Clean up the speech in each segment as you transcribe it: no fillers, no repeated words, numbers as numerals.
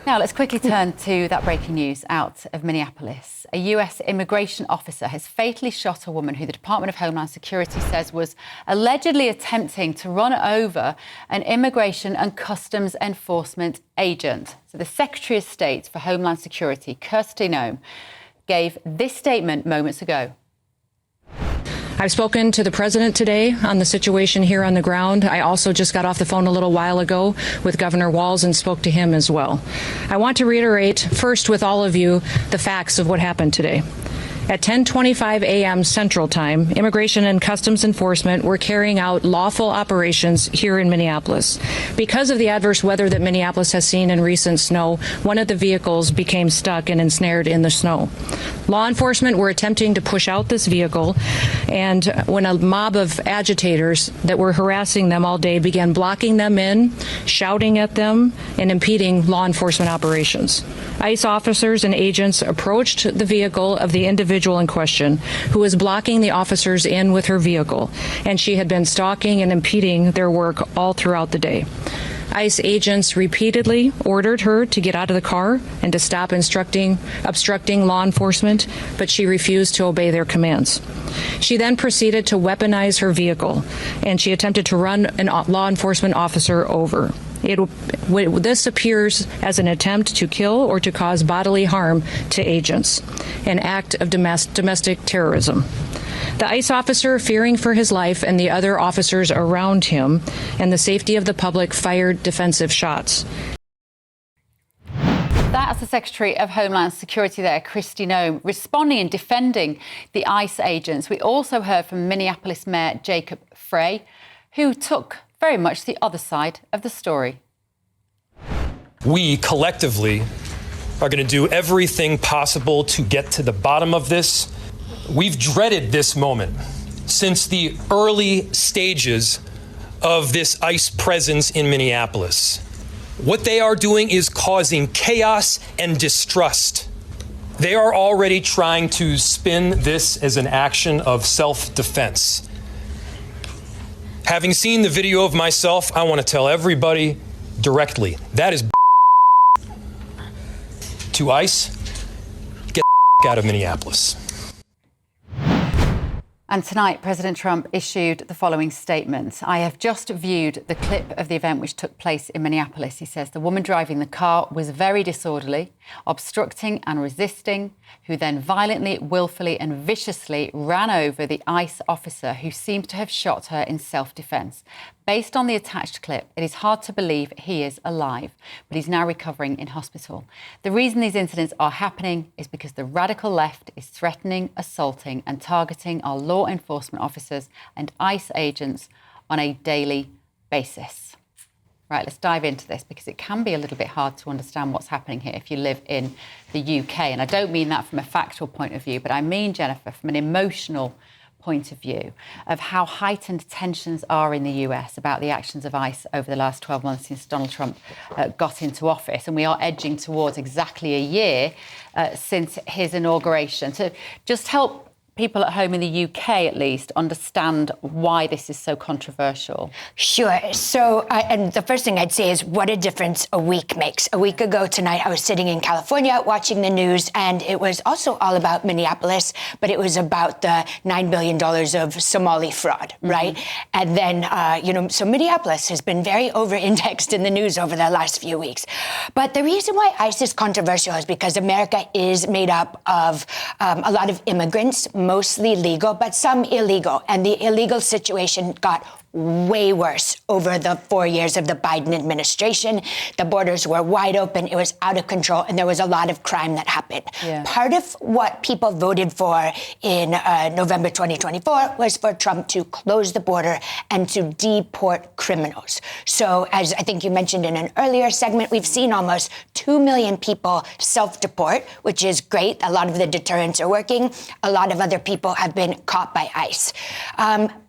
Now, let's quickly turn to that breaking news out of Minneapolis. A US immigration officer has fatally shot a woman who the Department of Homeland Security says was allegedly attempting to run over an immigration and customs enforcement agent. So the Secretary of State for Homeland Security, Kristi Noem, gave this statement moments ago. I've spoken to the president today on the situation here on the ground. I also just got off the phone a little while ago with Governor Walz and spoke to him as well. I want to reiterate first with all of you the facts of what happened today. At 10:25 a.m. Central Time, Immigration and Customs Enforcement were carrying out lawful operations here in Minneapolis. Because of the adverse weather that Minneapolis has seen in recent snow, one of the vehicles became stuck and ensnared in the snow. Law enforcement were attempting to push out this vehicle, and when a mob of agitators that were harassing them all day began blocking them in, shouting at them, and impeding law enforcement operations. ICE officers and agents approached the vehicle of the individual in question, who was blocking the officers in with her vehicle, and she had been stalking and impeding their work all throughout the day. ICE agents repeatedly ordered her to get out of the car and to stop obstructing law enforcement, but she refused to obey their commands. She then proceeded to weaponize her vehicle, and she attempted to run a law enforcement officer over. This appears as an attempt to kill or to cause bodily harm to agents, an act of domestic terrorism. The ICE officer, fearing for his life and the other officers around him and the safety of the public, fired defensive shots. That's the Secretary of Homeland Security there, Kristi Noem, responding and defending the ICE agents. We also heard from Minneapolis Mayor Jacob Frey, who took very much the other side of the story. We collectively are going to do everything possible to get to the bottom of this. We've dreaded this moment since the early stages of this ICE presence in Minneapolis. What they are doing is causing chaos and distrust. They are already trying to spin this as an action of self-defense. Having seen the video of myself, I want to tell everybody directly, that is to ICE, get out of Minneapolis. And tonight, President Trump issued the following statement. I have just viewed the clip of the event which took place in Minneapolis. He says the woman driving the car was very disorderly, obstructing and resisting, who then violently, willfully and viciously ran over the ICE officer who seems to have shot her in self-defense. Based on the attached clip, it is hard to believe he is alive, but he's now recovering in hospital. The reason these incidents are happening is because the radical left is threatening, assaulting and targeting our law enforcement officers and ICE agents on a daily basis. Right, let's dive into this because it can be a little bit hard to understand what's happening here if you live in the UK. And I don't mean that from a factual point of view, but I mean, Jennifer, from an emotional point of view of how heightened tensions are in the US about the actions of ICE over the last 12 months since Donald Trump got into office. And we are edging towards exactly a year since his inauguration. To just help people at home in the UK, at least, understand why this is so controversial? Sure. So, and the first thing I'd say is what a difference a week makes. A week ago tonight, I was sitting in California watching the news, and it was also all about Minneapolis, but it was about the $9 billion of Somali fraud, right? And then, so Minneapolis has been very over-indexed in the news over the last few weeks. But the reason why ICE is controversial is because America is made up of a lot of immigrants, mostly legal, but some illegal. And the illegal situation got way worse over the 4 years of the Biden administration. The borders were wide open. It was out of control. And there was a lot of crime that happened. Yeah. Part of what people voted for in November 2024 was for Trump to close the border and to deport criminals. So as I think you mentioned in an earlier segment, we've seen almost 2 million people self-deport, which is great. A lot of the deterrents are working. A lot of other people have been caught by ICE.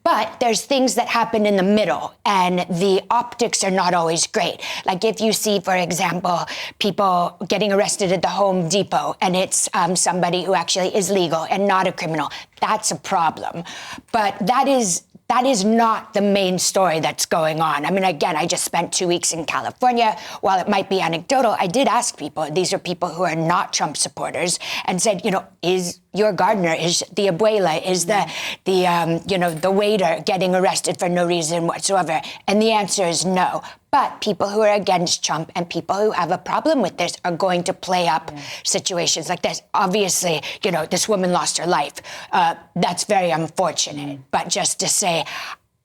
But there's things that happen in the middle, and the optics are not always great. Like if you see, for example, people getting arrested at the Home Depot, and it's somebody who actually is legal and not a criminal, that's a problem. But that is that is not the main story that's going on. I mean, again, I just spent 2 weeks in California. While it might be anecdotal, I did ask people, these are people who are not Trump supporters, and said, is your gardener, is the abuela, is the waiter getting arrested for no reason whatsoever? And the answer is no. But people who are against Trump and people who have a problem with this are going to play up situations like this. Obviously, this woman lost her life. That's very unfortunate. But just to say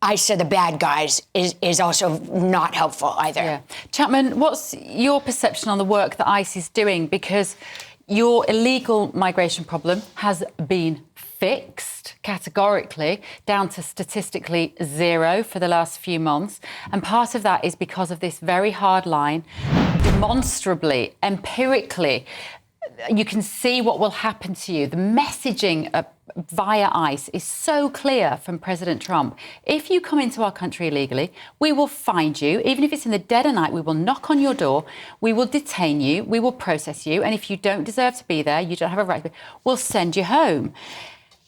ICE are the bad guys is also not helpful either. Yeah. Chapman, what's your perception on the work that ICE is doing? Because your illegal migration problem has been fixed categorically down to statistically 0 for the last few months. And part of that is because of this very hard line, demonstrably, empirically. You can see what will happen to you. The messaging via ICE is so clear from President Trump. If you come into our country illegally, we will find you. Even if it's in the dead of night, we will knock on your door, we will detain you, we will process you. And if you don't deserve to be there, you don't have a right to be, we'll send you home.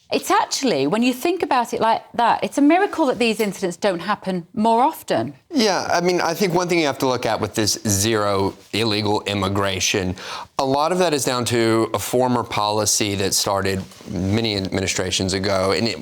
It's actually, when you think about it like that, it's a miracle that these incidents don't happen more often. Yeah, I mean, I think one thing you have to look at with this 0 illegal immigration, a lot of that is down to a former policy that started many administrations ago, and it,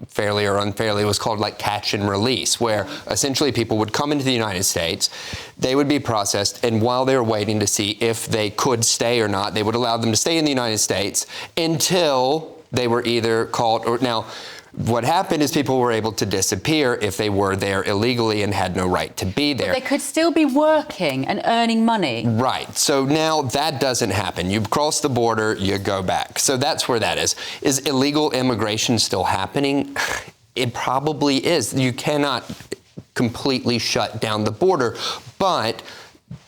fairly or unfairly, was called like catch and release, where essentially people would come into the United States, they would be processed, and while they were waiting to see if they could stay or not, they would allow them to stay in the United States until they were either called or now. What happened is people were able to disappear if they were there illegally and had no right to be there. But they could still be working and earning money. Right. So now that doesn't happen. You cross the border, you go back. So that's where that is. Is illegal immigration still happening? It probably is. You cannot completely shut down the border, but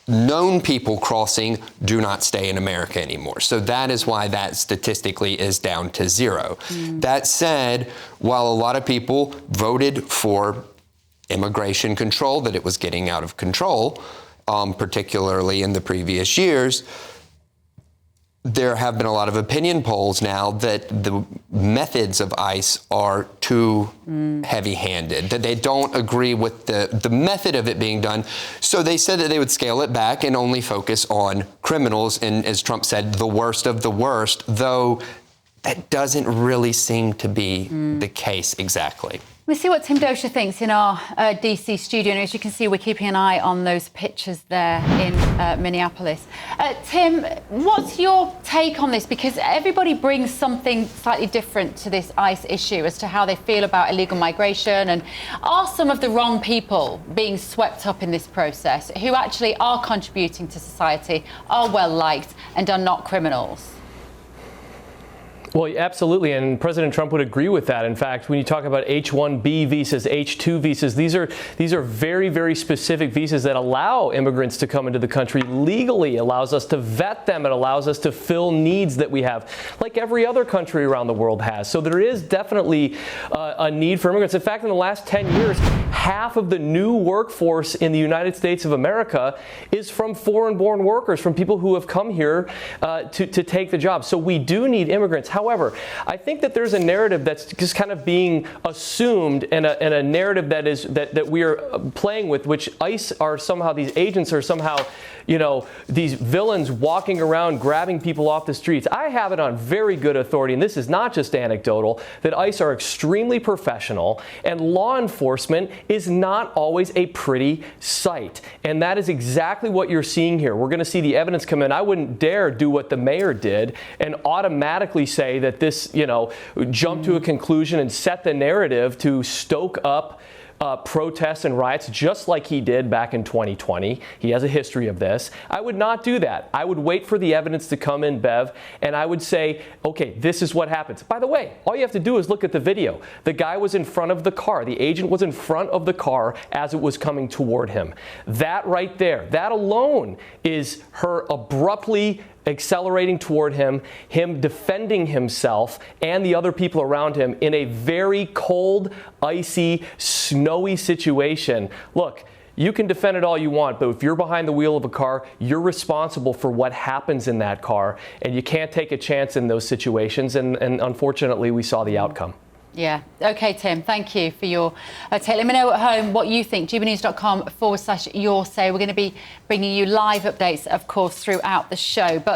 known people crossing do not stay in America anymore. So that is why that statistically is down to 0. That said, while a lot of people voted for immigration control, that it was getting out of control, particularly in the previous years, there have been a lot of opinion polls now that the methods of ICE are too heavy-handed, that they don't agree with the method of it being done. So they said that they would scale it back and only focus on criminals, and as Trump said, the worst of the worst, though that doesn't really seem to be the case exactly. We'll see what Tim Dosha thinks in our DC studio. And as you can see, we're keeping an eye on those pictures there in Minneapolis. Tim, what's your take on this? Because everybody brings something slightly different to this ICE issue as to how they feel about illegal migration. And are some of the wrong people being swept up in this process who actually are contributing to society, are well-liked and are not criminals? Well, absolutely, and President Trump would agree with that. In fact, when you talk about H-1B visas, H-2 visas, these are very, very specific visas that allow immigrants to come into the country legally, allows us to vet them, it allows us to fill needs that we have, like every other country around the world has. So there is definitely a need for immigrants. In fact, in the last 10 years, half of the new workforce in the United States of America is from foreign-born workers, from people who have come here to take the job. So we do need immigrants. However, I think that there's a narrative that's just kind of being assumed, and a narrative that we are playing with, which ICE are somehow, these agents are somehow, these villains walking around grabbing people off the streets. I have it on very good authority, and this is not just anecdotal, that ICE are extremely professional, and law enforcement is not always a pretty sight. And that is exactly what you're seeing here. We're going to see the evidence come in. I wouldn't dare do what the mayor did and automatically say that this, jump to a conclusion and set the narrative to stoke up protests and riots, just like he did back in 2020. He has a history of this. I would not do that. I would wait for the evidence to come in, Bev, and I would say, okay, this is what happens. By the way, all you have to do is look at the video. The guy was in front of the car. The agent was in front of the car as it was coming toward him. That right there, that alone is her abruptly accelerating toward him defending himself and the other people around him in a very cold, icy, snowy situation. Look, you can defend it all you want, but if you're behind the wheel of a car, you're responsible for what happens in that car, and you can't take a chance in those situations, and unfortunately, we saw the outcome. Yeah. OK, Tim, thank you for your take. Let me know at home what you think. GBnews.com/your say. We're going to be bringing you live updates, of course, throughout the show. But